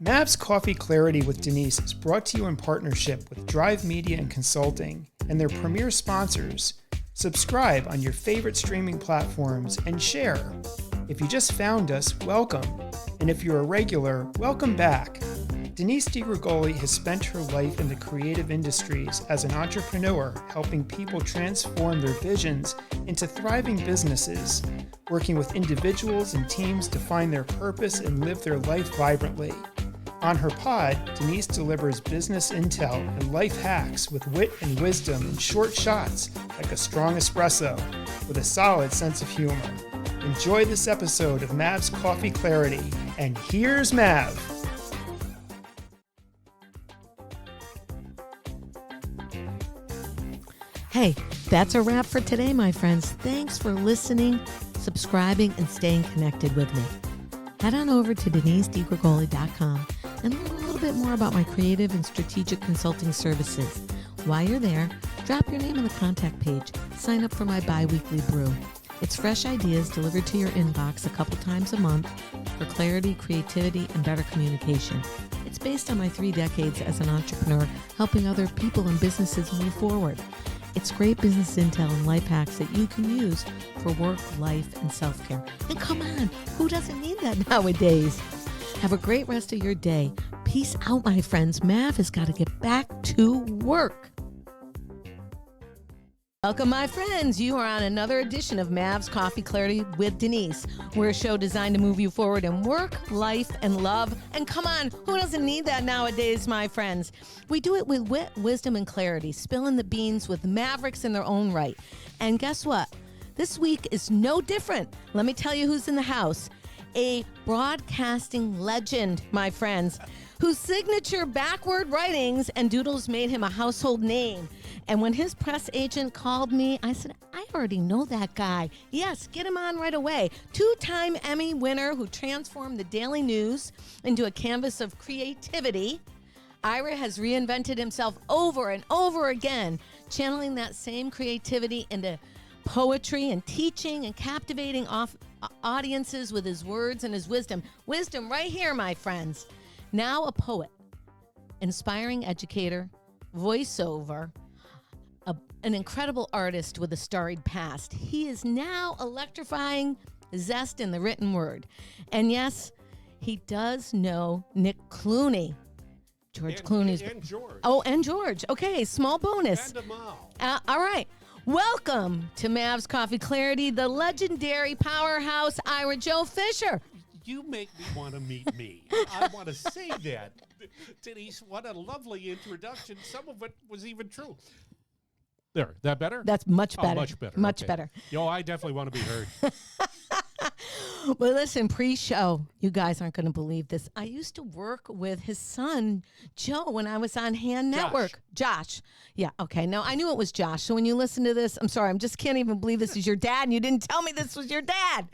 Mav's Coffee Clarity with Denise is brought to you in partnership with Drive Media and Consulting and their premier sponsors. Subscribe on your favorite streaming platforms and share. If you just found us, welcome. And if you're a regular, welcome back. Denise DiGrigoli has spent her life in the creative industries as an entrepreneur, helping people transform their visions into thriving businesses, working with individuals and teams to find their purpose and live their life vibrantly. On her pod, Denise delivers business intel and life hacks with wit and wisdom in short shots like a strong espresso with a solid sense of humor. Enjoy this episode of Mav's Coffee Clarity, and here's Mav. Hey, that's a wrap for today, my friends. Thanks for listening, subscribing, and staying connected with me. Head on over to denisedgrigoli.com and learn a little bit more about my creative and strategic consulting services. While you're there, drop your name on the contact page. Sign up for my bi-weekly brew. It's fresh ideas delivered to your inbox a couple times a month for clarity, creativity, and better communication. It's based on my 3 decades as an entrepreneur, helping other people and businesses move forward. It's great business intel and life hacks that you can use for work, life, and self-care. And come on, who doesn't need that nowadays? Have a great rest of your day. Peace out, my friends. Mav has got to get back to work. Welcome, my friends. You are on another edition of Mav's Coffee Clarity with Denise. We're a show designed to move you forward in work, life, and love. And come on, who doesn't need that nowadays, my friends? We do it with wit, wisdom, and clarity, spilling the beans with mavericks in their own right. And guess what? This week is no different. Let me tell you who's in the house. A broadcasting legend, my friends, whose signature backward writings and doodles made him a household name. And when his press agent called me, I said, I already know that guy. Yes, get him on right away. 2-time Emmy winner who transformed the Daily News into a canvas of creativity. Ira has reinvented himself over and over again, channeling that same creativity into poetry and teaching and captivating audiences with his words and his wisdom. Wisdom right here, my friends. Now a poet, inspiring educator, voiceover, an incredible artist with a storied past. He is now electrifying zest in the written word. And yes, he does know Nick Clooney. George Clooney's. And George. Oh, and George. Okay, small bonus. And Amal. All right. Welcome to Mav's Coffee Clarity, the legendary powerhouse Ira Joe Fisher. You make me want to meet me. I want to say that. Denise, what a lovely introduction. Some of it was even true. There, that better? That's much better. Oh, much better. Much Okay. better. Yo, I definitely want to be heard. Well, listen, pre-show, you guys aren't going to believe this. I used to work with his son, Joe, when I was on Hand Network. Josh. Yeah, okay. No, I knew it was Josh. So when you listen to this, I'm sorry, I just can't even believe this is your dad, and you didn't tell me this was your dad.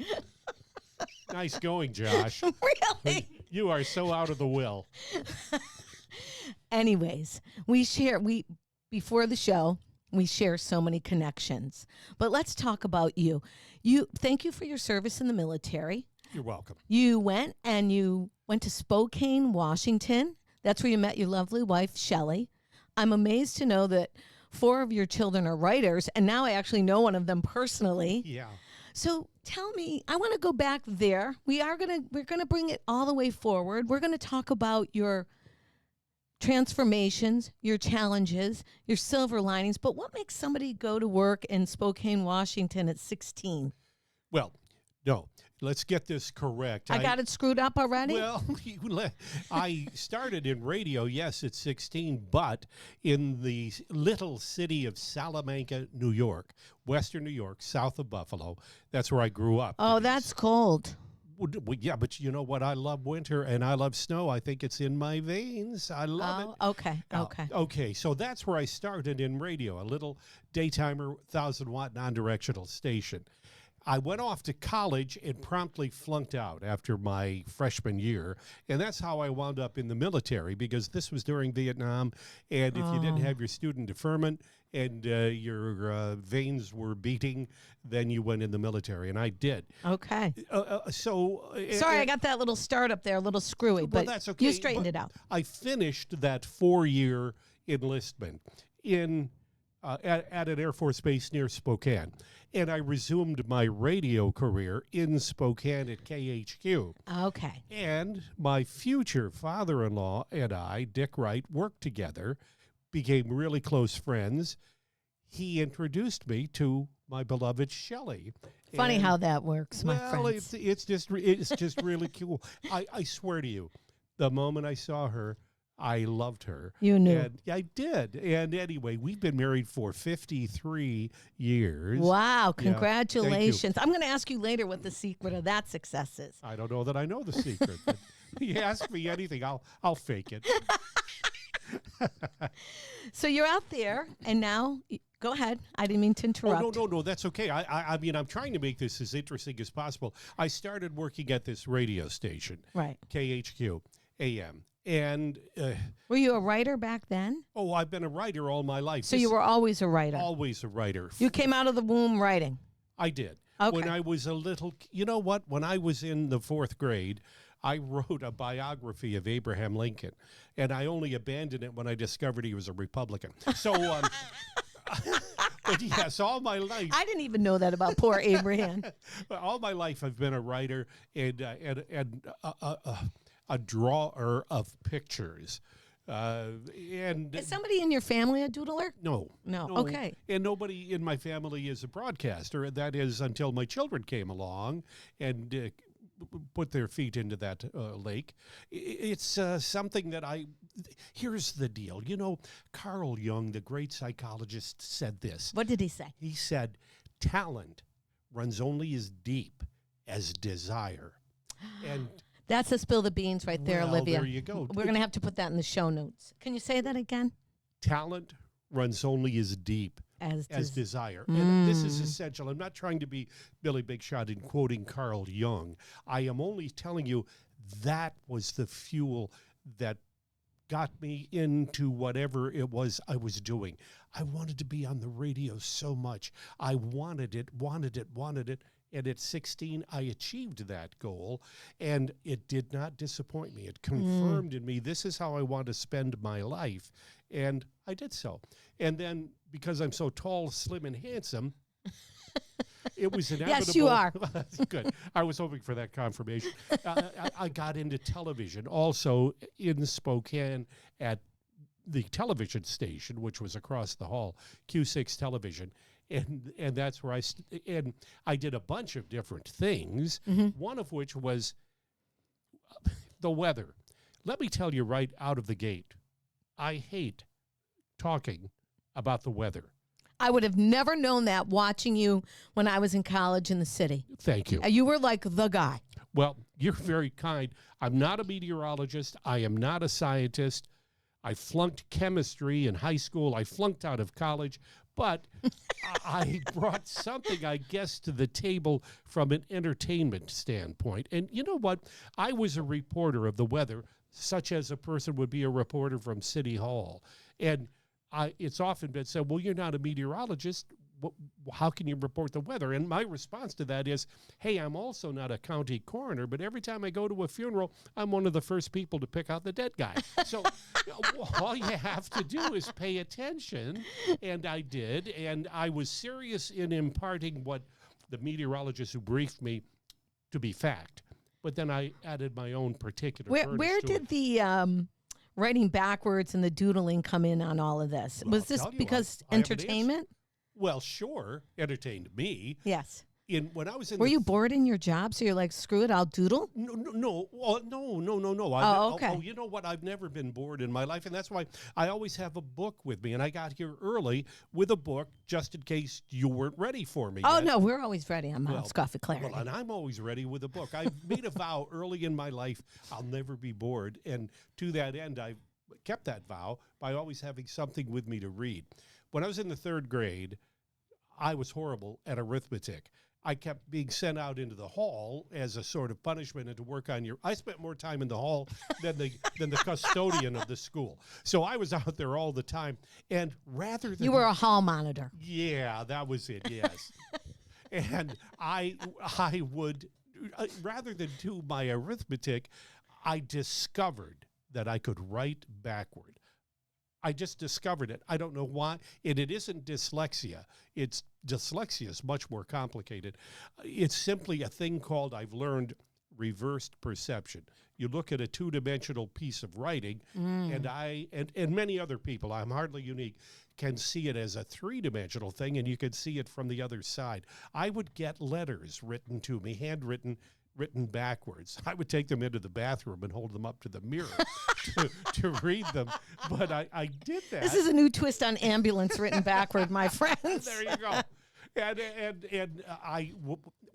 Nice going, Josh. Really? You are so out of the will. Anyways, before the show, we share so many connections. But let's talk about you. Thank you for your service in the military. You're welcome. You went to Spokane, Washington. That's where you met your lovely wife, Shelley. I'm amazed to know that 4 of your children are writers, and now I actually know one of them personally. Yeah. So tell me, I want to go back there. We're gonna bring it all the way forward. We're gonna talk about your transformations, your challenges, your silver linings. But what makes somebody go to work in Spokane, Washington at 16? Well, no. Let's get this correct. I got it screwed up already? Well, I started in radio, yes, at 16, but in the little city of Salamanca, New York, Western New York, south of Buffalo. That's where I grew up. Oh, that's cold. Well, yeah, but you know what? I love winter and I love snow. I think it's in my veins. I love it. Okay. Okay, so that's where I started in radio, a little daytimer, 1,000-watt non-directional station. I went off to college and promptly flunked out after my freshman year. And that's how I wound up in the military, because this was during Vietnam. And if you didn't have your student deferment and your veins were beating, then you went in the military. And I did. Okay. Sorry, I got that little start up there, a little screwy, but that's okay. you straightened it out. I finished that 4-year enlistment at an Air Force base near Spokane. And I resumed my radio career in Spokane at KHQ. Okay. And my future father-in-law and I, Dick Wright, worked together, became really close friends. He introduced me to my beloved Shelley. Funny how that works, my friends. Well, it's just really cool. I swear to you, the moment I saw her, I loved her. You knew. And I did. And anyway, we've been married for 53 years. Wow, congratulations. I'm going to ask you later what the secret of that success is. I don't know that I know the secret. But you ask me anything, I'll fake it. So you're out there, and now, go ahead. I didn't mean to interrupt. Oh, no, that's okay. I mean, I'm trying to make this as interesting as possible. I started working at this radio station, Right. KHQ AM. And were you a writer back then? Oh, I've been a writer all my life. So you were always a writer? Always a writer. You came out of the womb writing? I did. Okay. When I was a little, you know what? When I was in the 4th grade, I wrote a biography of Abraham Lincoln, and I only abandoned it when I discovered he was a Republican. So, but yes, all my life. I didn't even know that about poor Abraham. All my life, I've been a writer and a drawer of pictures. And is somebody in your family a doodler? No. Okay. And nobody in my family is a broadcaster. That is until my children came along and put their feet into that lake. It's something that here's the deal. You know, Carl Jung, the great psychologist, said this. What did he say? He said, talent runs only as deep as desire. And that's a spill the beans right there, Olivia. There you go. We're going to have to put that in the show notes. Can you say that again? Talent runs only as deep as desire. And this is essential. I'm not trying to be Billy Big Shot in quoting Carl Jung. I am only telling you that was the fuel that got me into whatever it was I was doing. I wanted to be on the radio so much. I wanted it. And at 16, I achieved that goal, and it did not disappoint me. It confirmed in me, this is how I want to spend my life, and I did so. And then, because I'm so tall, slim, and handsome, it was inevitable. Yes, you are. Good. I was hoping for that confirmation. I got into television, also in Spokane at the television station, which was across the hall, Q6 Television. And that's where I did a bunch of different things, one of which was the weather. Let me tell you right out of the gate, I hate talking about the weather. I would have never known that watching you when I was in college in the city. Thank you. You were like the guy. Well, you're very kind. I'm not a meteorologist. I am not a scientist. I flunked chemistry in high school. I flunked out of college. But I brought something, I guess, to the table from an entertainment standpoint. And you know what? I was a reporter of the weather, such as a person would be a reporter from City Hall. And it's often been said, well, you're not a meteorologist. How can you report the weather? And my response to that is, hey, I'm also not a county coroner, but every time I go to a funeral, I'm one of the first people to pick out the dead guy. So all you have to do is pay attention, and I did, and I was serious in imparting what the meteorologist who briefed me to be fact. But then I added my own particular Where did the writing backwards and the doodling come in on all of this? Well, was this because entertainment? Well, sure, entertained me. Yes. When I was in Were you bored in your job? So you're like, screw it, I'll doodle? No. Okay. Oh, you know what? I've never been bored in my life, and that's why I always have a book with me. And I got here early with a book just in case you weren't ready for me. Oh, yet. No, we're always ready on Mom's Coffee Clarity. Well, and I'm always ready with a book. I made a vow early in my life, I'll never be bored. And to that end, I kept that vow by always having something with me to read. When I was in the 3rd grade, I was horrible at arithmetic. I kept being sent out into the hall as a sort of punishment and to work on I spent more time in the hall than the custodian of the school. So I was out there all the time. And rather than... You were a hall monitor. Yeah, that was it, yes. And I would, rather than do my arithmetic, I discovered that I could write backward. I just discovered it. I don't know why. And it isn't dyslexia. Dyslexia is much more complicated. It's simply a thing called, I've learned, reversed perception. You look at a two-dimensional piece of writing, and many other people, I'm hardly unique, can see it as a three-dimensional thing, and you can see it from the other side. I would get letters written to me, handwritten, written backwards. I would take them into the bathroom and hold them up to the mirror to read them. But I did that. This is a new twist on ambulance written backward, my friends. There you go. And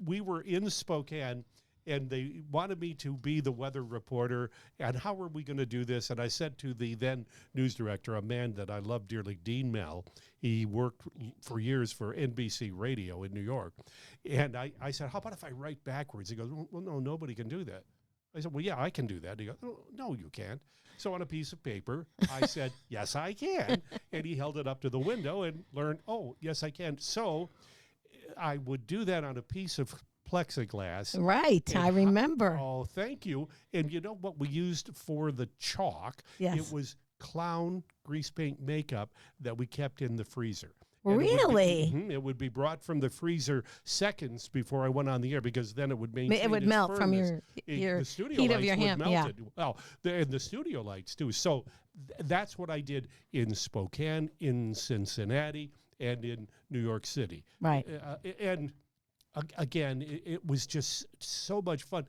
we were in Spokane, and they wanted me to be the weather reporter. And how are we going to do this? And I said to the then news director, a man that I love dearly, Dean Mell. He worked for years for NBC Radio in New York. And I said, how about if I write backwards? He goes, well, no, nobody can do that. I said, well, yeah, I can do that. He goes, oh, no, you can't. So on a piece of paper, I said, yes, I can. And he held it up to the window and learned, oh, yes, I can. So I would do that on a piece of plexiglass. Right, I remember. Oh, thank you. And you know what we used for the chalk? Yes. It was clown grease paint makeup that we kept in the freezer. Really? It would be brought from the freezer seconds before I went on the air, because then it would maintain It would its melt from firmness. your the studio heat lights of your would hand. melt Yeah. it. Well, and the studio lights too. So that's what I did in Spokane, in Cincinnati, and in New York City. Right. And again, it was just so much fun.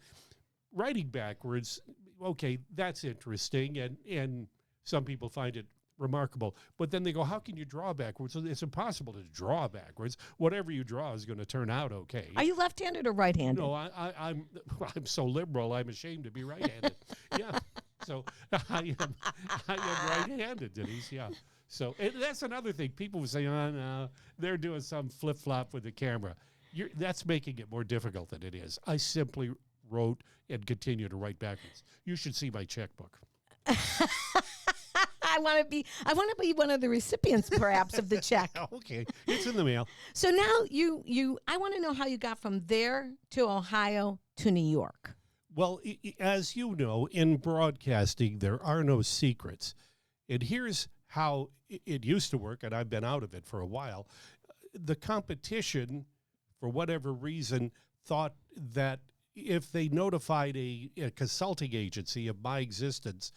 Writing backwards, okay, that's interesting, and some people find it remarkable. But then they go, how can you draw backwards? So it's impossible to draw backwards. Whatever you draw is going to turn out okay. Are you left-handed or right-handed? No, I'm so liberal, I'm ashamed to be right-handed. Yeah. So I am right-handed, Denise, yeah. So that's another thing. People would say, oh, no, they're doing some flip-flop with the camera. That's making it more difficult than it is. I simply wrote and continue to write backwards. You should see my checkbook. I want to be one of the recipients, perhaps, of the check. Okay, it's in the mail. So now I want to know how you got from there to Ohio to New York. Well, as you know, in broadcasting, there are no secrets. And here's how it used to work, and I've been out of it for a while. The competition, for whatever reason, thought that if they notified a consulting agency of my existence,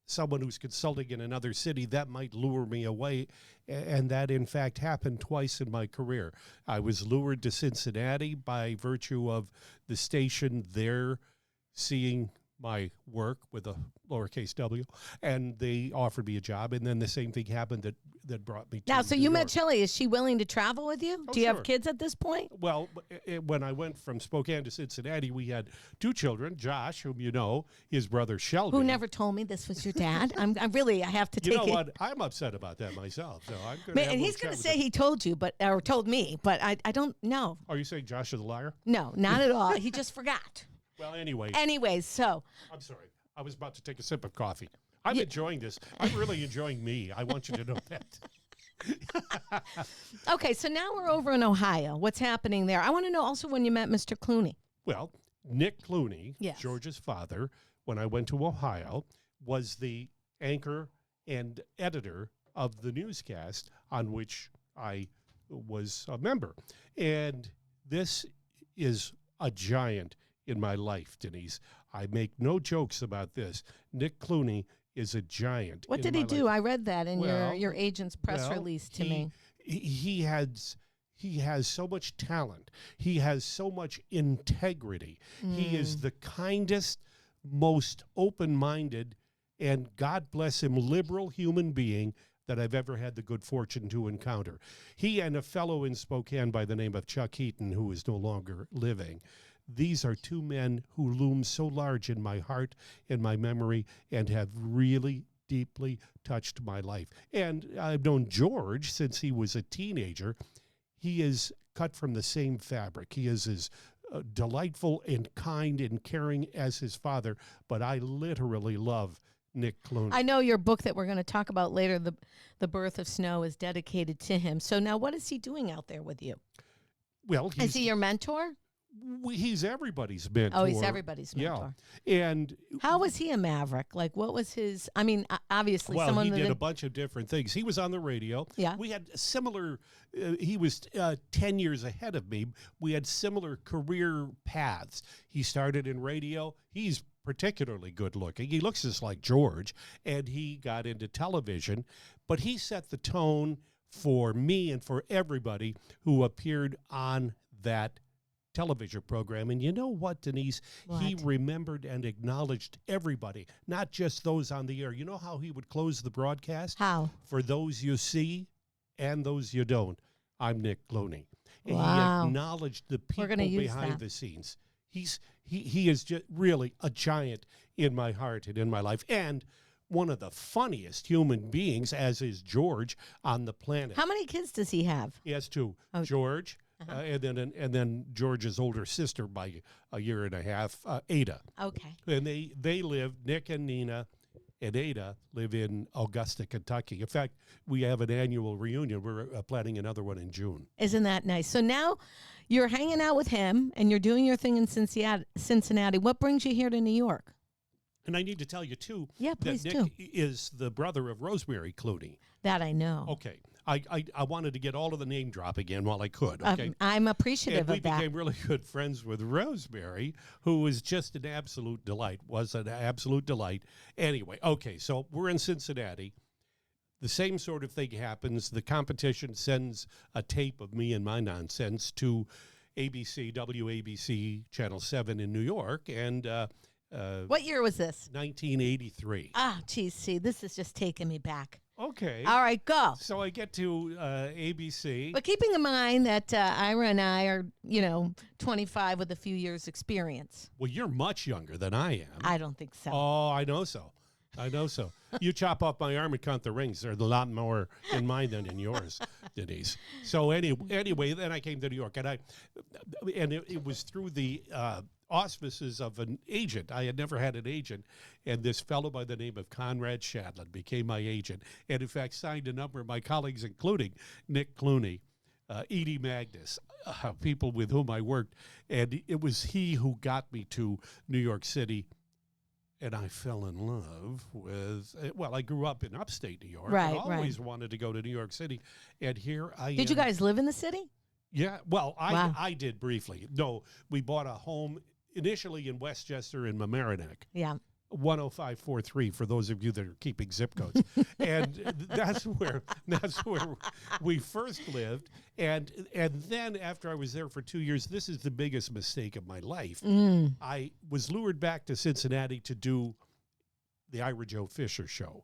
someone who's consulting in another city, that might lure me away. And that, in fact, happened twice in my career. I was lured to Cincinnati by virtue of the station there seeing my work with a lowercase w, and they offered me a job. And then the same thing happened that brought me to Now, so New you York. met Shelley. Is she willing to travel with you? Oh, Do you have sure. kids at this point? Well, when I went from Spokane to Cincinnati, we had two children, Josh, whom you know, his brother Shelby. Who never told me this was your dad? I have to take You know it. what? I'm upset about that myself. So I'm going Man, and he's going to say he told you, or told me, but I don't know. Are you saying Josh is a liar? No, not at all. He just forgot. Well, anyway. Anyways, so. I'm sorry. I was about to take a sip of coffee. I'm enjoying this. I'm really enjoying me. I want you to know that. Okay, so now we're over in Ohio. What's happening there? I want to know also when you met Mr. Clooney. Well, Nick Clooney, Yes. George's father, when I went to Ohio, was the anchor and editor of the newscast on which I was a member. And this is a giant in my life, Denise. I make no jokes about this. Nick Clooney is a giant. What in did my he do? life. I read that in Well, your agent's press release to me. He has so much talent. He has so much integrity. He is the kindest, most open-minded, and God bless him, liberal human being that I've ever had the good fortune to encounter. He and a fellow in Spokane by the name of Chuck Heaton, who is no longer living. These are two men who loom so large in my heart and my memory and have really deeply touched my life. And I've known George since he was a teenager. He is cut from the same fabric. He is as delightful and kind and caring as his father, but I literally love Nick Clooney. I know your book that we're going to talk about later, the Birth of Snow, is dedicated to him. So now what is he doing out there with you? Well, is he your mentor? He's everybody's mentor. Oh, he's everybody's mentor. Yeah. And how was he a maverick? Like, what was his, I mean, obviously well, someone he did a bunch of different things. He was on the radio. Yeah. We had similar, he was 10 years ahead of me. We had similar career paths. He started in radio. He's particularly good looking. He looks just like George, and he got into television, but he set the tone for me and for everybody who appeared on that television program. And you know what, Denise? What? He remembered and acknowledged everybody, not just those on the air. You know how he would close the broadcast? How? For those you see and those you don't, I'm Nick Clooney. And Wow. he acknowledged the We're people gonna use behind that. the scenes. He is just really a giant in my heart and in my life, and one of the funniest human beings, as is George, on the planet. How many kids does he have? He has two, Oh. George, and then George's older sister by a year and a half, Ada. Okay. And they live, Nick and Nina and Ada live in Augusta, Kentucky. In fact, we have an annual reunion. We're planning another one in June. Isn't that nice? So now you're hanging out with him and you're doing your thing in Cincinnati. What brings you here to New York? And I need to tell you, too, Yeah, that please Nick do. is the brother of Rosemary Clooney. That I know. Okay. I wanted to get all of the name drop again while I could. Okay. I'm appreciative And we of that. became really good friends with Rosemary, who was just an absolute delight, Anyway, okay, so we're in Cincinnati. The same sort of thing happens. The competition sends a tape of me and my nonsense to ABC, WABC, Channel 7 in New York, and What year was this? 1983. Ah, geez, see, this is just taking me back. Okay. All right, go. So I get to ABC. But keeping in mind that Ira and I are, 25 with a few years experience. Well, you're much younger than I am. I don't think so. Oh, I know so. You chop off my arm and count the rings. There's a lot more in mine than in yours, Denise. So anyway, then I came to New York, and it was through the auspices of an agent. I had never had an agent, and this fellow by the name of Conrad Shadlin became my agent, and in fact signed a number of my colleagues, including Nick Clooney, Edie Magnus, people with whom I worked, and it was he who got me to New York City. And I fell in love with, I grew up in upstate New York. Right, and always wanted to go to New York City. And here I am. Did you guys live in the city? Yeah, well, Wow. I did briefly. No, we bought a home initially in Westchester and Mamaroneck. Yeah. 10543 for those of you that are keeping zip codes. And that's where we first lived. And then after I was there for 2 years, this is the biggest mistake of my life. I was lured back to Cincinnati to do the Ira Joe Fisher show.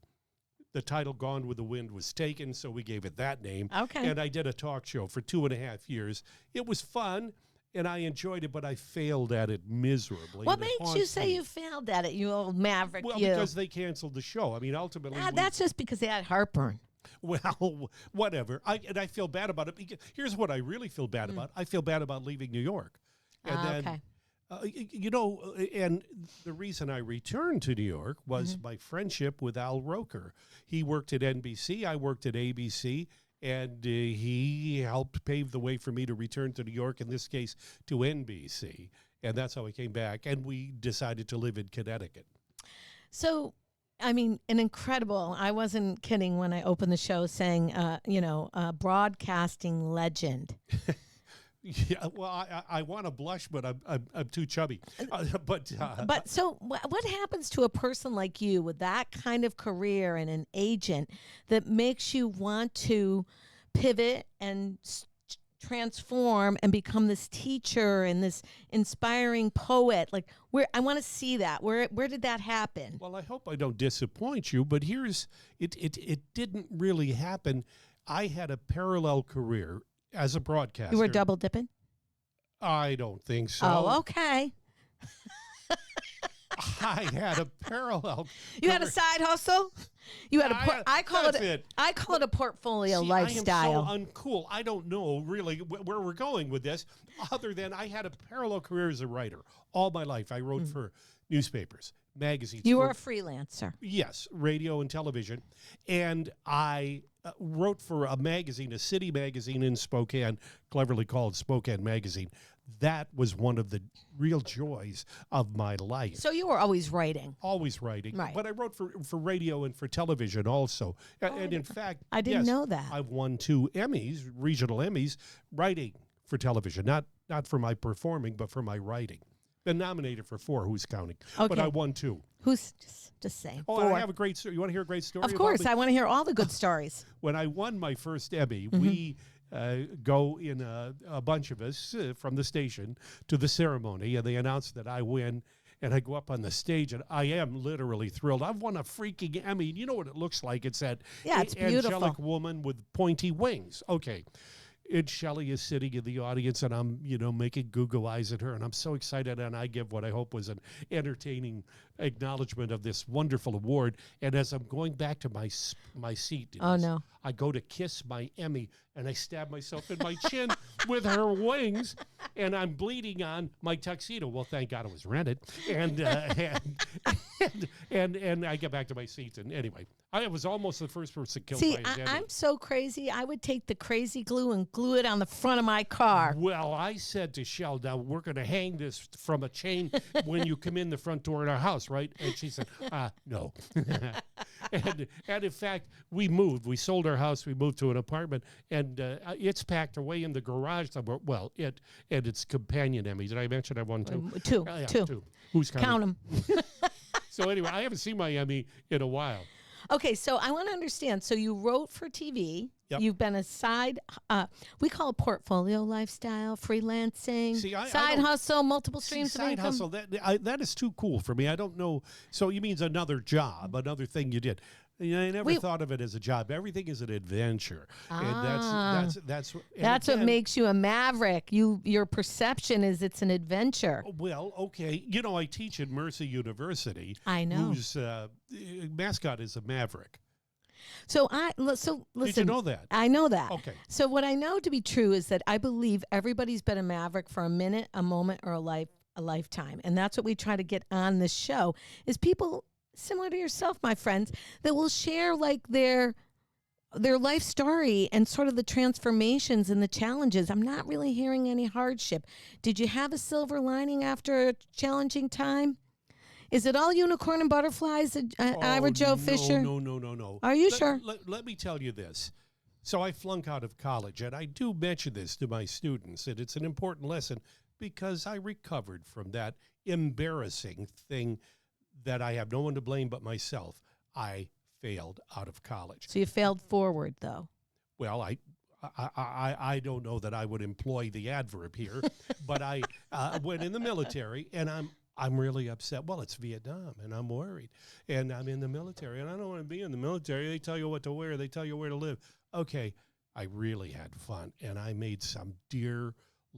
The title Gone with the Wind was taken, so we gave it that name. Okay. And I did a talk show for 2.5 years. It was fun. And I enjoyed it, but I failed at it miserably. What and it makes you haunts say me. you failed at it, you old maverick? Well, you. because they canceled the show. I mean, ultimately, That's just because they had heartburn. well, whatever. I feel bad about it. Because here's what I really feel bad about. I feel bad about leaving New York. And then, Okay. and the reason I returned to New York was my friendship with Al Roker. He worked at NBC. I worked at ABC. And he helped pave the way for me to return to New York, in this case, to NBC. And that's how I came back. And we decided to live in Connecticut. So, I mean, an incredible, I wasn't kidding when I opened the show saying, broadcasting legend. Yeah, well, I want to blush, but I'm too chubby. But so what happens to a person like you with that kind of career and an agent that makes you want to pivot and transform and become this teacher and this inspiring poet? Like, I want to see that. Where did that happen? Well, I hope I don't disappoint you, but it didn't really happen. I had a parallel career as a broadcaster. You were double dipping? I don't think so. Oh, okay. I had a parallel. You had a side hustle. You had I call that's it. I call it a portfolio lifestyle. I am so uncool. I don't know really where we're going with this, other than I had a parallel career as a writer all my life. I wrote for newspapers, magazines. You were a freelancer. Yes, radio and television, and I wrote for a magazine, a city magazine in Spokane, cleverly called Spokane Magazine. That was one of the real joys of my life. So you were always writing. Always writing. Right. But I wrote for radio and for television also. And in fact, I didn't know that. I've won 2 Emmys, regional Emmys, writing for television. Not for my performing, but for my writing. Been nominated for 4, who's counting? Okay. But I won 2. Who's just saying? Oh, 4. I have a great story. You want to hear a great story? Of course, about me? I want to hear all the good stories. When I won my first Emmy, we go in a bunch of us from the station to the ceremony, and they announce that I win. And I go up on the stage, and I am literally thrilled. I've won a freaking Emmy. You know what it looks like? It's that it's beautiful. angelic woman with pointy wings. Okay. And Shelley is sitting in the audience, and I'm, making goo-goo eyes at her, and I'm so excited, and I give what I hope was an entertaining acknowledgement of this wonderful award. And as I'm going back to my seat, I go to kiss my Emmy, and I stab myself in my chin with her wings, and I'm bleeding on my tuxedo. Well, thank God it was rented, and I get back to my seat, and anyway, I was almost the first person killed by a Emmy. I'm so crazy. I would take the crazy glue and glue it on the front of my car. Well, I said to Shell, now we're going to hang this from a chain when you come in the front door in our house, right? And she said, no. and in fact, we moved. We sold our house. We moved to an apartment, and it's packed away in the garage somewhere. Well, it and its companion Emmy. Did I mention I won 2? Two. Who's counting? Count them. So anyway, I haven't seen my Emmy in a while. Okay, so I want to understand. So you wrote for TV. Yep. You've been a side, we call it portfolio lifestyle, freelancing, side hustle, multiple streams of income. Side hustle, that is too cool for me. I don't know. So you mean another job, another thing you did. I never thought of it as a job. Everything is an adventure. And that's what makes you a maverick. Your perception is it's an adventure. Well, okay. I teach at Mercer University. I know. Whose mascot is a maverick. So listen. Did you know that? I know that. Okay. So what I know to be true is that I believe everybody's been a maverick for a minute, a moment, or a lifetime, and that's what we try to get on this show. Is people similar to yourself, my friends, that will share like their life story and sort of the transformations and the challenges. I'm not really hearing any hardship. Did you have a silver lining after a challenging time? Is it all unicorn and butterflies, Ira Joe Fisher? No. Are you sure? Let me tell you this. So I flunked out of college, and I do mention this to my students, and it's an important lesson because I recovered from that embarrassing thing that I have no one to blame but myself. I failed out of college. So you failed forward, though. Well, I don't know that I would employ the adverb here, but I went in the military, and I'm really upset. Well, it's Vietnam, and I'm worried. And I'm in the military, and I don't want to be in the military. They tell you what to wear. They tell you where to live. Okay, I really had fun, and I made some dear,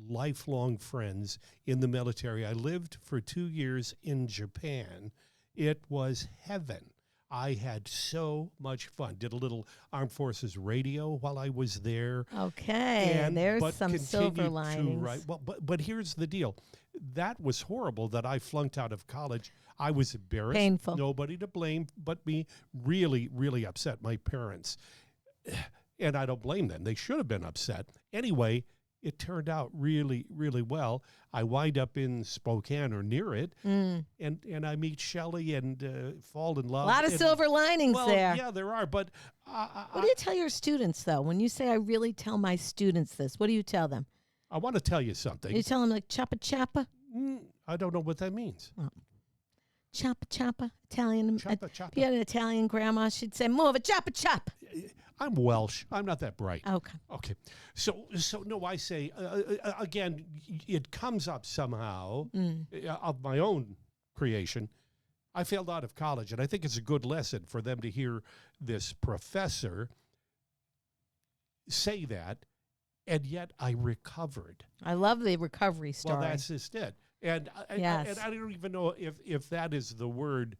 lifelong friends in the military. I lived for 2 years in Japan. It was heaven. I had so much fun. Did a little Armed Forces radio while I was there. Okay, there's some silver linings. But here's the deal. That was horrible that I flunked out of college. I was embarrassed. Painful. Nobody to blame but me. Really, really upset. My parents. And I don't blame them. They should have been upset. Anyway, it turned out really, really well. I wind up in Spokane or near it, and I meet Shelley and fall in love. A lot of silver linings there. Yeah, there are. But what do you tell your students, though? When you say, I really tell my students this, what do you tell them? I want to tell you something. You tell them like choppa choppa? I don't know what that means. Well, choppa choppa, Italian. Choppa choppa. If you had an Italian grandma, she'd say, more of a choppa chop. I'm Welsh. I'm not that bright. Okay. So no, I say, again, it comes up somehow of my own creation. I failed out of college, and I think it's a good lesson for them to hear this professor say that, and yet I recovered. I love the recovery story. Well, that's just it. And Yes. I don't even know if that is the word.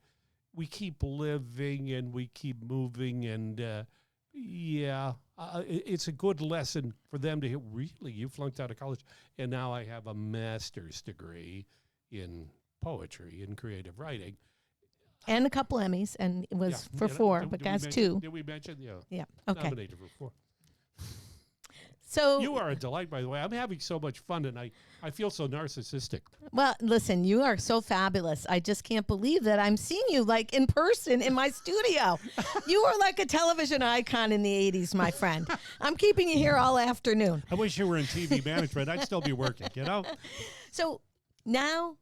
We keep living and we keep moving, and it's a good lesson for them to hear. Really, you flunked out of college, and now I have a master's degree in poetry and creative writing. And a couple Emmys, and it was for Yeah, 4, but that's 2. Did we mention? Yeah. Yeah. Okay. Nominated for 4. So You are a delight, by the way. I'm having so much fun, and I feel so narcissistic. well, listen, you are so fabulous. I just can't believe that I'm seeing you like in person in my studio. You are like a television icon in the 80s, my friend. I'm keeping you here all afternoon. I wish you were in TV management. I'd still be working, you know? So now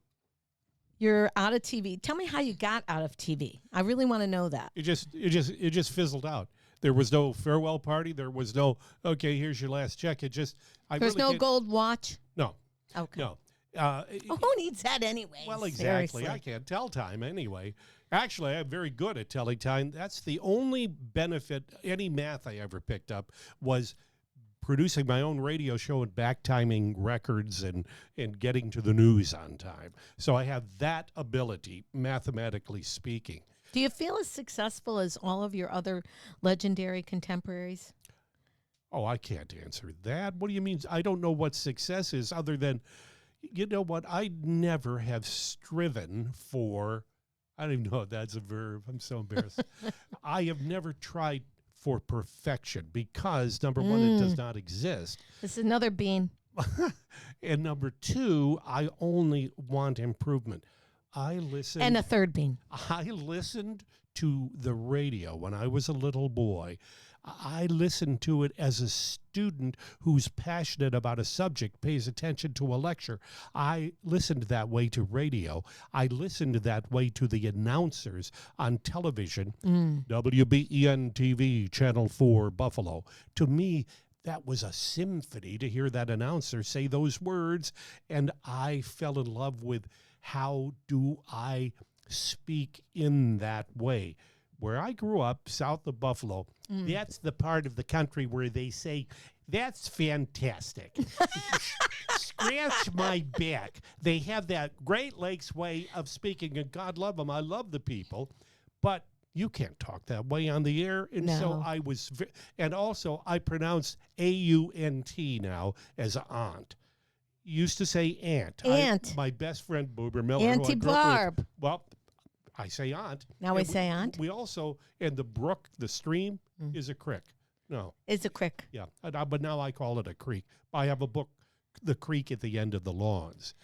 you're out of TV. Tell me how you got out of TV. I really want to know that. It just fizzled out. There was no farewell party. There was no, okay, here's your last check. There's really no can't- gold watch? No, Okay. no. Well, who needs that anyway? Well, exactly. Seriously. I can't tell time anyway. Actually, I'm very good at telling time. That's the only benefit, any math I ever picked up was producing my own radio show and back timing records and getting to the news on time. So I have that ability, mathematically speaking. Do you feel as successful as all of your other legendary contemporaries? Oh, I can't answer that. What do you mean? I don't know what success is other than, you know what? I never have striven for, I don't even know if that's a verb. I'm so embarrassed. I have never tried for perfection because, number one, it does not exist. This is another bean. And number two, I only want improvement. And a third bean. I listened to the radio when I was a little boy. I listened to it as a student who's passionate about a subject, pays attention to a lecture. I listened that way to radio. I listened that way to the announcers on television, WBEN TV, Channel 4, Buffalo. To me, that was a symphony to hear that announcer say those words, and I fell in love with how do I speak in that way. Where I grew up, south of Buffalo, that's the part of the country where they say, that's fantastic. Scratch my back. They have that Great Lakes way of speaking, and God love them. I love the people, but you can't talk that way on the air. And so No. I was, and also I pronounce A-U-N-T now as aunt. Used to say aunt. Aunt. My best friend, Boober Miller. who I Auntie grew up with- Barb. Well, I say aunt. Now we And say aunt? We also, and the brook, the stream, is a creek. No, It's a crick. yeah. But now I call it a creek. I have a book, The Creek at the End of the Lawns.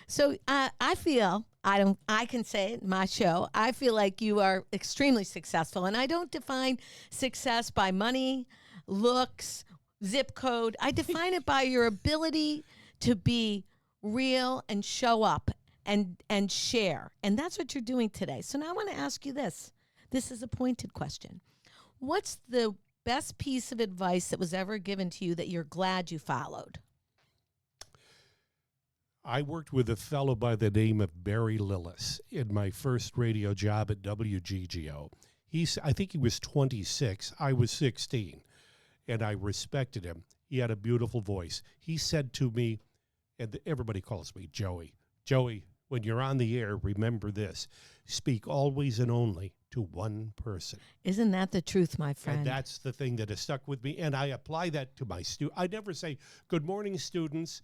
So I feel I can say it in my show. I feel like you are extremely successful, and I don't define success by money, looks, zip code. I define it by your ability to be real and show up and share, and that's what you're doing today. So now I want to ask you this. This is a pointed question. What's the best piece of advice that was ever given to you that you're glad you followed? I worked with a fellow by the name of Barry Lillis in my first radio job at WGGO. I think he was 26. I was 16, and I respected him. He had a beautiful voice. He said to me, and everybody calls me Joey, Joey, when you're on the air, remember this. Speak always and only to one person. Isn't that the truth, my friend? And that's the thing that has stuck with me. And I apply that to my students. I never say, good morning, students.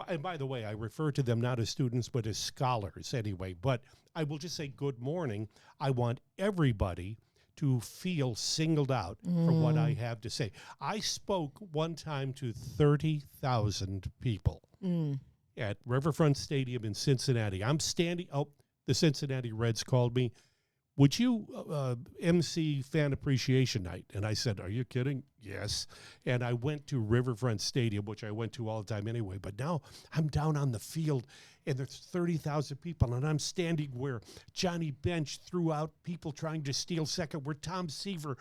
And by the way, I refer to them not as students, but as scholars anyway. But I will just say good morning. I want everybody to feel singled out for what I have to say. I spoke one time to 30,000 people at Riverfront Stadium in Cincinnati. I'm standing, the Cincinnati Reds called me. Would you MC Fan Appreciation Night? And I said, are you kidding? Yes. And I went to Riverfront Stadium, which I went to all the time anyway. But now I'm down on the field, and there's 30,000 people, and I'm standing where Johnny Bench threw out people trying to steal second, where Tom Seaver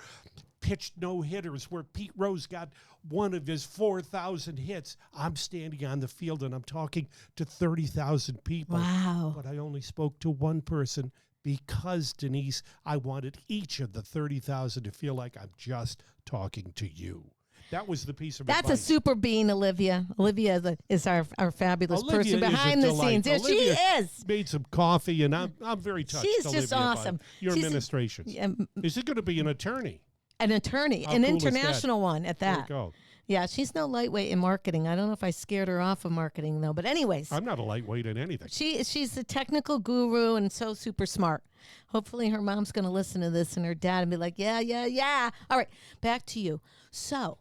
pitched no-hitters, where Pete Rose got one of his 4,000 hits. I'm standing on the field, and I'm talking to 30,000 people. Wow. But I only spoke to one person, because, Denise, I wanted each of the 30,000 to feel like I'm just talking to you. That was the piece of That's a advice. super bean, Olivia. Olivia is our fabulous Olivia person is a behind the delight. scenes. Yes, she Olivia is. Made some coffee, and I'm very touched. She's Olivia, just by awesome. Your She's administrations. Is it going to be an attorney? An attorney, How an cool is that? international one at There you that. go. Yeah, she's no lightweight in marketing. I don't know if I scared her off of marketing though. But anyways, I'm not a lightweight in anything. she's a technical guru and so super smart. Hopefully her mom's going to listen to this and her dad and be like, yeah, yeah, yeah. All right, back to you. So,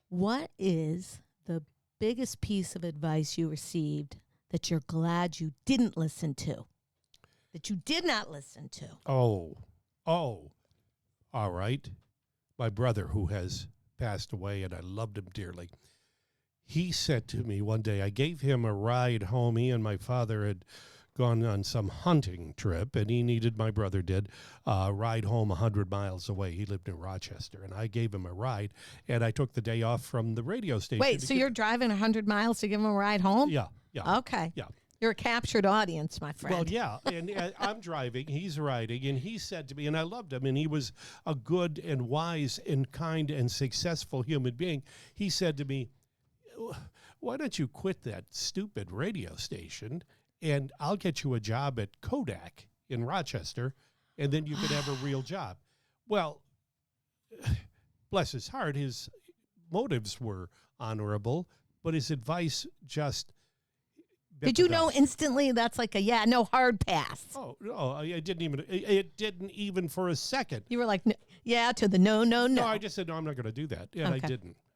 what is the biggest piece of advice you received that you're glad you didn't listen to? That you did not listen to? Oh, all right. My brother, who has passed away, and I loved him dearly, he said to me one day, I gave him a ride home. He and my father had gone on some hunting trip, and he needed, my brother did, ride home 100 miles away. He lived in Rochester, and I gave him a ride, and I took the day off from the radio station. Wait, so you're driving 100 miles to give him a ride home? Yeah. Okay. Yeah. You're a captured audience, my friend. Well, yeah, and I'm driving, he's riding, and he said to me, and I loved him, and he was a good and wise and kind and successful human being. He said to me, why don't you quit that stupid radio station, and I'll get you a job at Kodak in Rochester, and then you could have a real job. Well, bless his heart, his motives were honorable, but his advice just... Did you know instantly that's like a no hard pass? Oh, no, it didn't even for a second. You were like, yeah, to the no. No, I just said, no, I'm not going to do that. And Okay.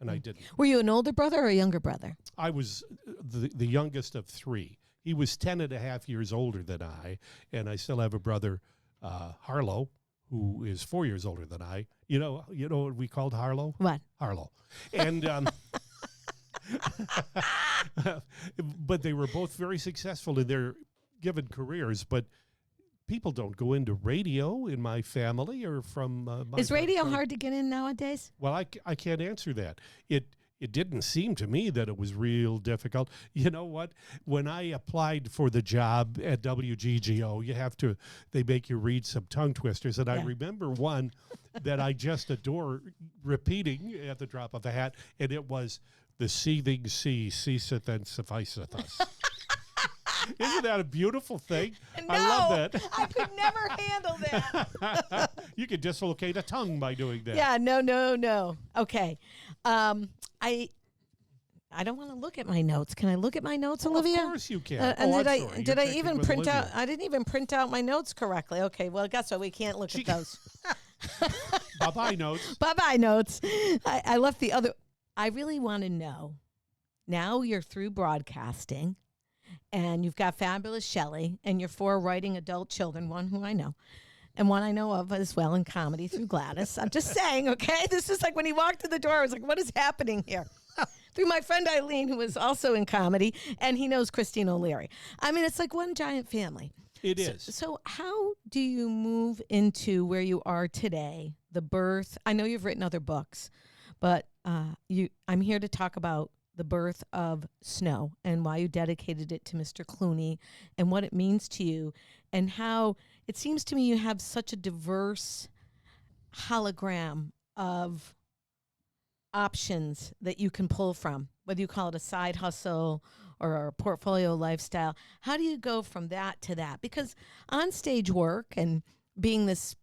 I didn't. Were you an older brother or a younger brother? I was the youngest of three. He was 10 and a half years older than I, and I still have a brother, Harlow, who is 4 years older than I. You know what we called Harlow? What? Harlow. And... but they were both very successful in their given careers. But people don't go into radio in my family or from my Is radio background. hard to get in nowadays? Well, I can't answer that. It didn't seem to me that it was real difficult. You know what? When I applied for the job at WGGO, they make you read some tongue twisters. And I remember one that I just adore repeating at the drop of a hat. And it was, the seething sea ceaseth and sufficeth us. Isn't that a beautiful thing? No, I love that. I could never handle that. You could dislocate a tongue by doing that. Yeah, no. Okay. I don't want to look at my notes. Can I look at my notes, Olivia? Of course you can. And I'm did I sorry. You're did I checking even with print Olivia. out? I didn't even print out my notes correctly. Okay, well, guess what? We can't look at those. Bye-bye notes. Bye notes. I left the other. I really want to know. Now you're through broadcasting, and you've got fabulous Shelley, and you're 4 writing adult children, one who I know, and one I know of as well in comedy through Gladys. I'm just saying, okay? This is like when he walked in the door, I was like, what is happening here? Through my friend Eileen, who is also in comedy, and he knows Christine O'Leary. I mean, it's like one giant family. It is. So how do you move into where you are today, the birth? I know you've written other books, but I'm here to talk about the birth of Snow and why you dedicated it to Mr. Clooney and what it means to you and how it seems to me you have such a diverse hologram of options that you can pull from, whether you call it a side hustle or a portfolio lifestyle. How do you go from that to that? Because on stage work and being this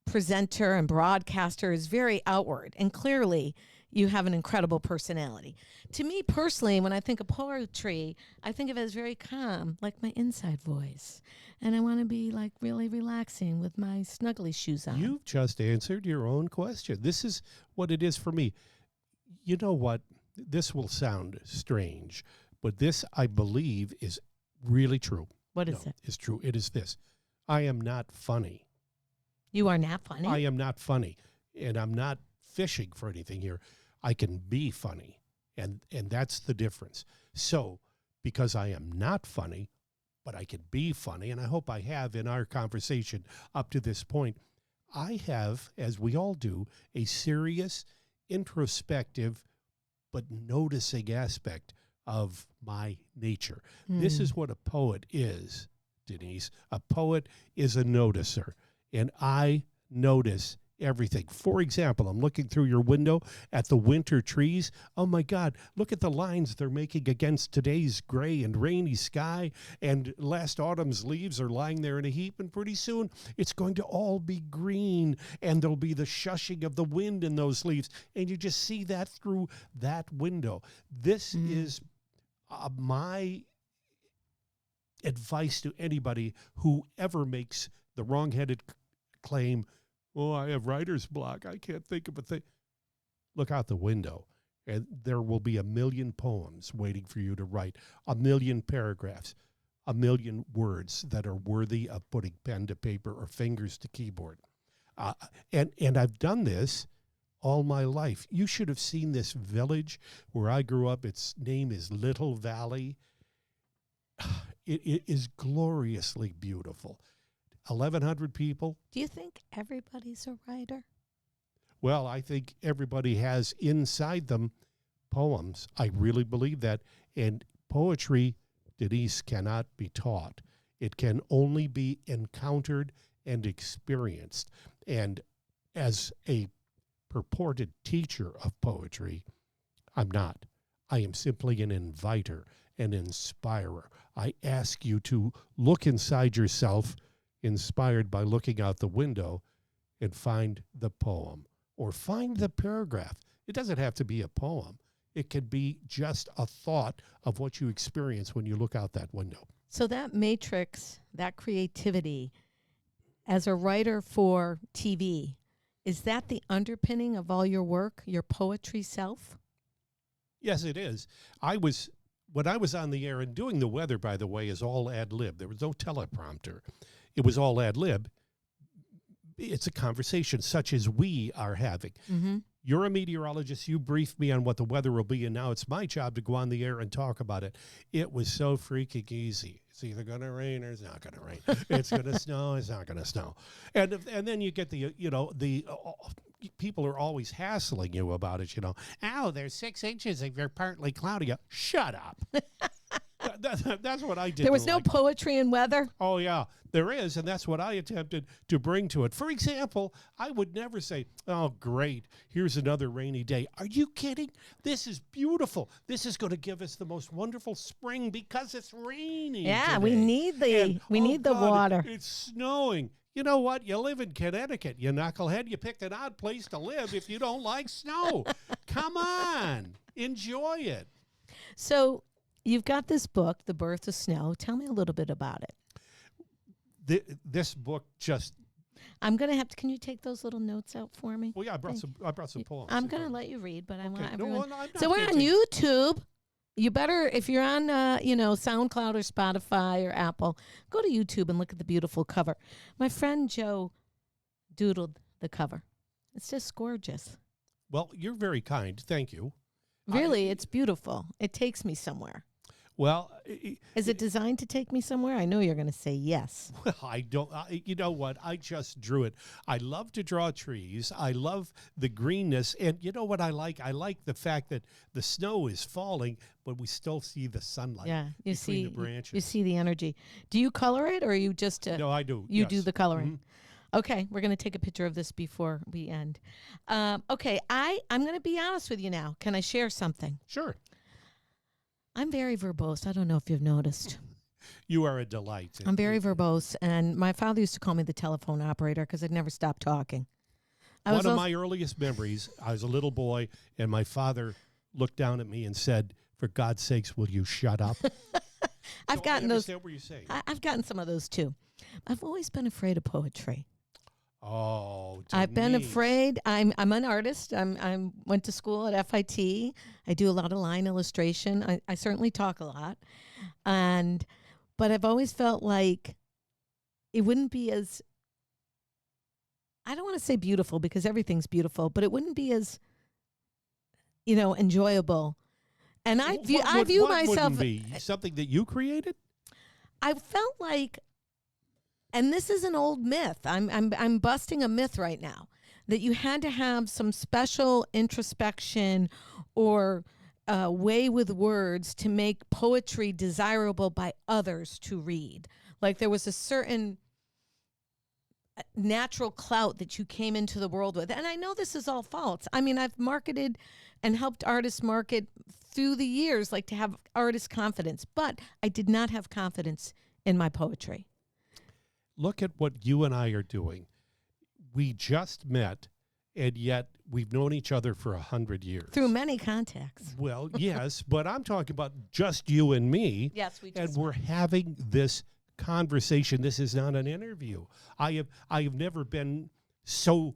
presenter and broadcaster is very outward, and clearly you have an incredible personality. To me personally, when I think of poetry, I think of it as very calm, like my inside voice. And I want to be like really relaxing with my snuggly shoes on. You've just answered your own question. This is what it is for me. You know what? This will sound strange, but this, I believe, is really true. What is it? It's true. It is this. I am not funny. You are not funny? I am not funny. And I'm not fishing for anything here. I can be funny. And that's the difference. So, because I am not funny, but I can be funny, and I hope I have in our conversation up to this point, I have, as we all do, a serious, introspective, but noticing aspect of my nature. This is what a poet is, Denise. A poet is a noticer, and I notice everything. For example, I'm looking through your window at the winter trees. Oh my God, look at the lines they're making against today's gray and rainy sky. And last autumn's leaves are lying there in a heap. And pretty soon it's going to all be green. And there'll be the shushing of the wind in those leaves. And you just see that through that window. This is my advice to anybody who ever makes the wrong-headed claim, oh, I have writer's block, I can't think of a thing. Look out the window, and there will be 1 million poems waiting for you to write, 1 million paragraphs, 1 million words that are worthy of putting pen to paper or fingers to keyboard. And I've done this all my life. You should have seen this village where I grew up. Its name is Little Valley. It is gloriously beautiful. 1,100 people. Do you think everybody's a writer? Well, I think everybody has inside them poems. I really believe that. And poetry, Denise, cannot be taught. It can only be encountered and experienced. And as a purported teacher of poetry, I'm not. I am simply an inviter, an inspirer. I ask you to look inside yourself, inspired by looking out the window, and find the poem or find the paragraph. It doesn't have to be a poem. It could be just a thought of what you experience when you look out that window. So that matrix, that creativity, as a writer for TV, is that the underpinning of all your work, your poetry self? Yes, it is. When I was on the air, and doing the weather, by the way, is all ad lib. There was no teleprompter. It was all ad lib. It's a conversation such as we are having. Mm-hmm. You're a meteorologist. You briefed me on what the weather will be, and now it's my job to go on the air and talk about it. It was so freaking easy. It's either going to rain or it's not going to rain. It's going to snow. It's not going to snow. And then you get the people are always hassling you about it. Oh, there's 6 inches if you're partly cloudy. Shut up. That's what I did. There was no poetry in weather? Oh, yeah, there is, and that's what I attempted to bring to it. For example, I would never say, oh, great, here's another rainy day. Are you kidding? This is beautiful. This is going to give us the most wonderful spring because it's raining Yeah, today. we need the water. It's snowing. You know what? You live in Connecticut, you knucklehead. You picked an odd place to live if you don't like snow. Come on. Enjoy it. So you've got this book, The Birth of Snow. Tell me a little bit about it. This book just... I'm going to have to... Can you take those little notes out for me? Well, yeah, I brought some poems. I'm going to let you read, but I want Okay. everyone... No, I'm not So we're on kidding. YouTube. You better, if you're on, SoundCloud or Spotify or Apple, go to YouTube and look at the beautiful cover. My friend Joe doodled the cover. It's just gorgeous. Well, you're very kind. Thank you. Really, it's beautiful. It takes me somewhere. Well, Is it designed to take me somewhere? I know you're going to say yes. well, I don't. You know what? I just drew it. I love to draw trees. I love the greenness, and you know what I like? I like the fact that the snow is falling, but we still see the sunlight. Yeah, you between see the branches. You see the energy. Do you color it, or are you just No, I do. You yes. do the coloring. Mhm. Okay, we're going to take a picture of this before we end. Okay, I'm going to be honest with you now. Can I share something? Sure. I'm very verbose. I don't know if you've noticed. You are a delight. I'm very verbose, and my father used to call me the telephone operator because I'd never stop talking. One of my earliest memories, I was a little boy, and my father looked down at me and said, "For God's sakes, will you shut up?" I've gotten those. I understand what you're saying. I've gotten some of those too. I've always been afraid of poetry. Oh, I've been Denise. afraid. I'm an artist. I'm went to school at FIT. I do a lot of line illustration. I certainly talk a lot, but I've always felt like it wouldn't be as, I don't want to say beautiful because everything's beautiful, but it wouldn't be as, enjoyable. And I view What myself wouldn't be something that you created. I felt like, and this is an old myth. I'm busting a myth right now that you had to have some special introspection or way with words to make poetry desirable by others to read. Like there was a certain natural clout that you came into the world with. And I know this is all false. I mean, I've marketed and helped artists market through the years, like to have artist confidence, but I did not have confidence in my poetry. Look at what you and I are doing. We just met, and yet we've known each other for 100 years. Through many contacts. Well, yes, but I'm talking about just you and me. Yes, we And just we're having this conversation. This is not an interview. I have never been so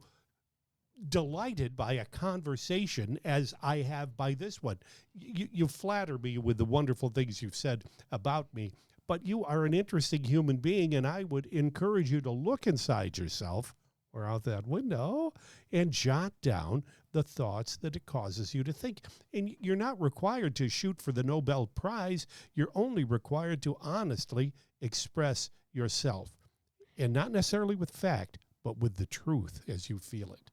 delighted by a conversation as I have by this one. You flatter me with the wonderful things you've said about me, but you are an interesting human being, and I would encourage you to look inside yourself or out that window and jot down the thoughts that it causes you to think. And you're not required to shoot for the Nobel Prize. You're only required to honestly express yourself, and not necessarily with fact, but with the truth as you feel it.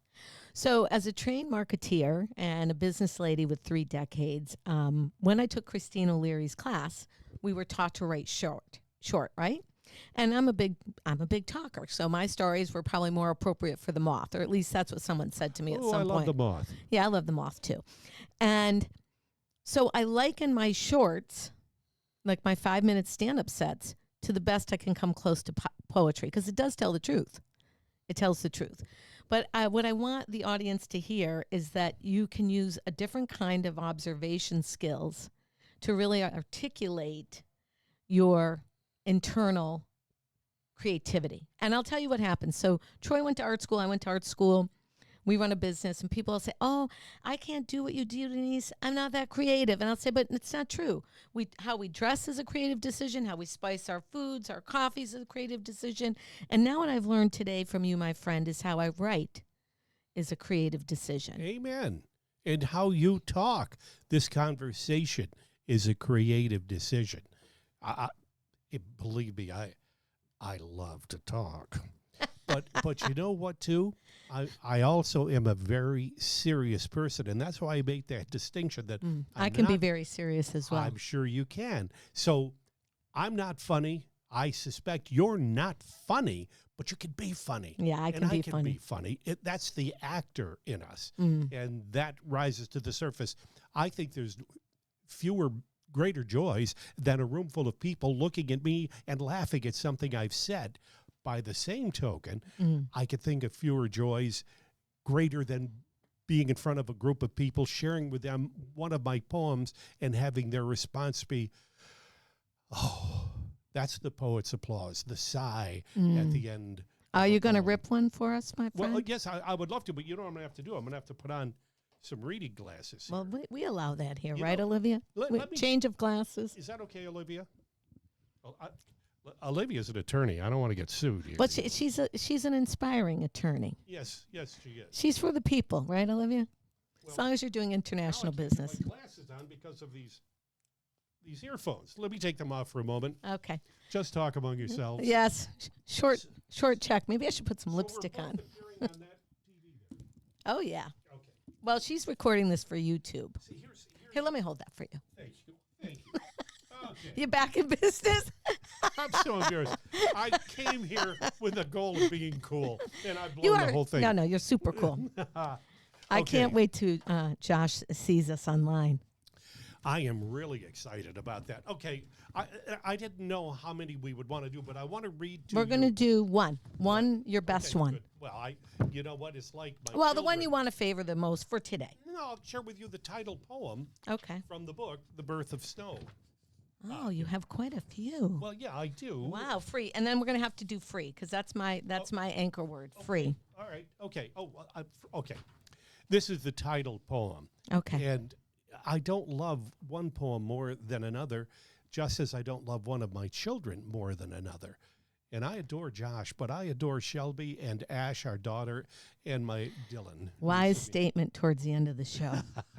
So as a trained marketeer and a business lady with 3 decades, when I took Christine O'Leary's class, we were taught to write short, right? And I'm a big talker, so my stories were probably more appropriate for the Moth, or at least that's what someone said to me at some point. I love the Moth. Yeah, I love the Moth too. And so I liken my shorts, like my 5-minute stand-up sets, to the best I can come close to poetry, because it does tell the truth. It tells the truth. But what I want the audience to hear is that you can use a different kind of observation skills to really articulate your internal creativity. And I'll tell you what happened. So Troy went to art school. I went to art school. We run a business, and people will say, oh, I can't do what you do, Denise. I'm not that creative. And I'll say, but it's not true. How we dress is a creative decision. How we spice our foods, our coffees is a creative decision. And now what I've learned today from you, my friend, is how I write is a creative decision. Amen. And how you talk, this conversation is a creative decision. Believe me, I love to talk. But you know what, too? I also am a very serious person, and that's why I make that distinction that I can be very serious as well. I'm sure you can. So I'm not funny. I suspect you're not funny, but you can be funny. Yeah, I can be funny. That's the actor in us, and that rises to the surface. I think there's greater joys than a room full of people looking at me and laughing at something I've said. By the same token, I could think of fewer joys greater than being in front of a group of people, sharing with them one of my poems, and having their response be, oh, that's the poet's applause, the sigh at the end. Are you going to rip one for us, my friend? Well, yes, I would love to, but you know what I'm going to have to do? I'm going to have to put on some reading glasses here. Well, we allow that here, right, Olivia? Change of glasses. Is that okay, Olivia? Well, Olivia's an attorney. I don't want to get sued here. But she's an inspiring attorney. Yes, she is. She's for the people, right, Olivia? Well, as long as you're doing international business. I have my glasses on because of these earphones. Let me take them off for a moment. Okay. Just talk among yourselves. Yes. Short check. Maybe I should put some lipstick on. on that TV there. Oh, yeah. Okay. Well, she's recording this for YouTube. See, Here, let me hold that for you. Thank you. Okay. You're back in business? I'm so embarrassed. I came here with the goal of being cool, and I've blown the whole thing. No, you're super cool. I can't wait till Josh sees us online. I am really excited about that. Okay, I didn't know how many we would want to do, but I want to read to We're going to do one, your best one. Good. Well, you know what it's like. The one you want to favor the most for today. No, I'll share with you the title poem. Okay. From the book, The Birth of Snow. Oh, you have quite a few. Well, yeah, I do. Wow, free. And then we're going to have to do free, because that's my anchor word, free. All right. Okay. Oh, okay. This is the title poem. Okay. And I don't love one poem more than another, just as I don't love one of my children more than another. And I adore Josh, but I adore Shelby and Ash, our daughter, and my Dylan. Wise statement towards the end of the show.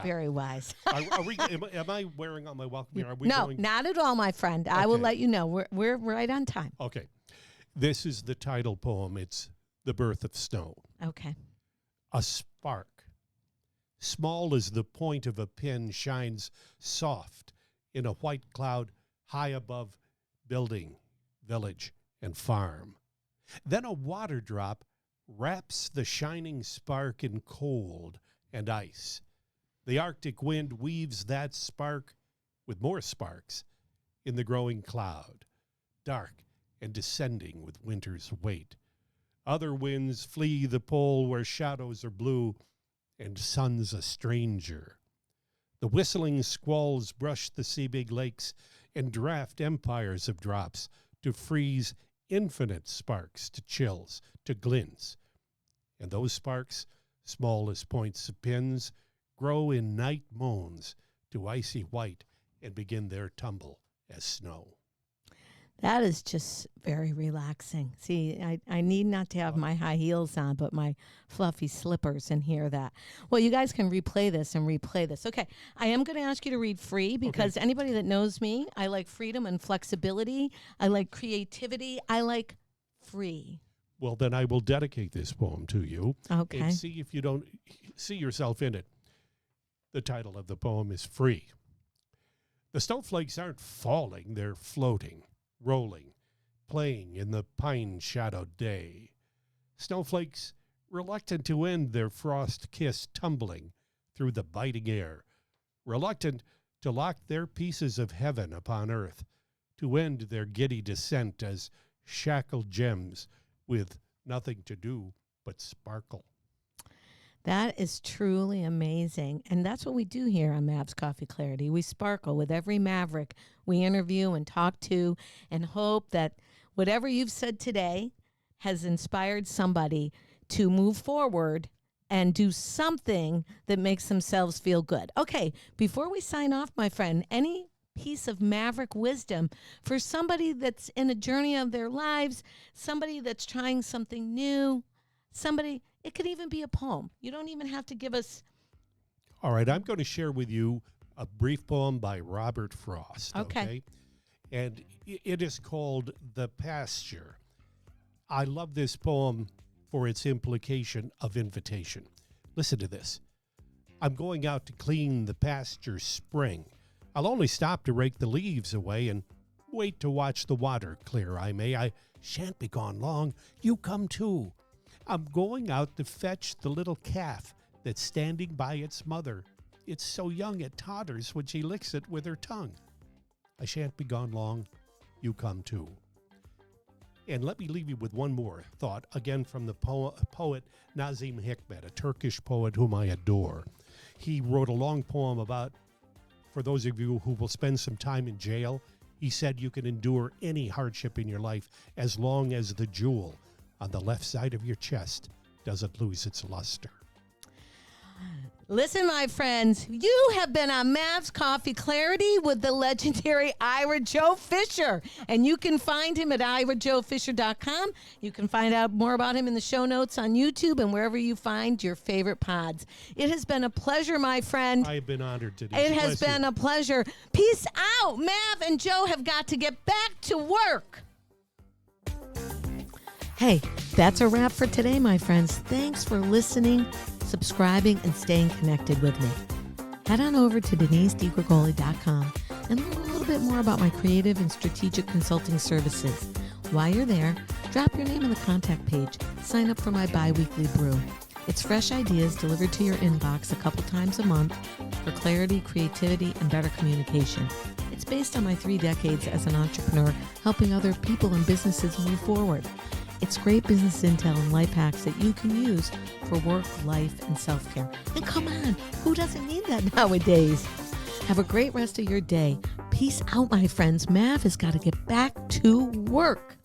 Very wise. Am I wearing on my welcome here? No, not at all, my friend. Okay. I will let you know. We're right on time. Okay. This is the title poem. It's The Birth of Snow. Okay. A spark, small as the point of a pin, shines soft in a white cloud high above building, village, and farm. Then a water drop wraps the shining spark in cold and ice. The Arctic wind weaves that spark with more sparks in the growing cloud, dark and descending with winter's weight. Other winds flee the pole where shadows are blue and sun's a stranger. The whistling squalls brush the sea-big lakes and draft empires of drops to freeze infinite sparks to chills, to glints. And those sparks, small as points of pins, grow in night moans to icy white and begin their tumble as snow. That is just very relaxing. See, I need not to have my high heels on, but my fluffy slippers and hear that. Well, you guys can replay this and replay this. Okay, I am going to ask you to read free because anybody that knows me, I like freedom and flexibility. I like creativity. I like free. Well, then I will dedicate this poem to you. Okay. And see if you don't see yourself in it. The title of the poem is Free. The snowflakes aren't falling, they're floating, rolling, playing in the pine-shadowed day. Snowflakes reluctant to end their frost-kiss tumbling through the biting air, reluctant to lock their pieces of heaven upon earth, to end their giddy descent as shackled gems with nothing to do but sparkle. That is truly amazing. And that's what we do here on Mavs Coffee Clarity. We sparkle with every maverick we interview and talk to and hope that whatever you've said today has inspired somebody to move forward and do something that makes themselves feel good. Okay, before we sign off, my friend, any piece of maverick wisdom for somebody that's in a journey of their lives, somebody that's trying something new, somebody, it could even be a poem. You don't even have to give us. All right, I'm going to share with you a brief poem by Robert Frost. Okay. And it is called The Pasture. I love this poem for its implication of invitation. Listen to this. I'm going out to clean the pasture spring. I'll only stop to rake the leaves away and wait to watch the water clear. I shan't be gone long. You come too. I'm going out to fetch the little calf that's standing by its mother. It's so young it totters when she licks it with her tongue. I shan't be gone long. You come too. And let me leave you with one more thought, again from the poet Nazim Hikmet, a Turkish poet whom I adore. He wrote a long poem about, for those of you who will spend some time in jail, he said you can endure any hardship in your life as long as the jewel on the left side of your chest doesn't lose its luster. Listen, my friends, you have been on Mavs Coffee Clarity with the legendary Ira Joe Fisher. And you can find him at irajoefisher.com. You can find out more about him in the show notes on YouTube and wherever you find your favorite pods. It has been a pleasure, my friend. I have been honored today. It has been a pleasure. Peace out. Mav and Joe have got to get back to work. Hey, that's a wrap for today, my friends. Thanks for listening, subscribing, and staying connected with me. Head on over to DeniseDiGregoli.com and learn a little bit more about my creative and strategic consulting services. While you're there, drop your name on the contact page. Sign up for my bi-weekly brew. It's fresh ideas delivered to your inbox a couple times a month for clarity, creativity, and better communication. It's based on my 3 decades as an entrepreneur, helping other people and businesses move forward. It's great business intel and life hacks that you can use for work, life, and self-care. And come on, who doesn't need that nowadays? Have a great rest of your day. Peace out, my friends. Mav has got to get back to work.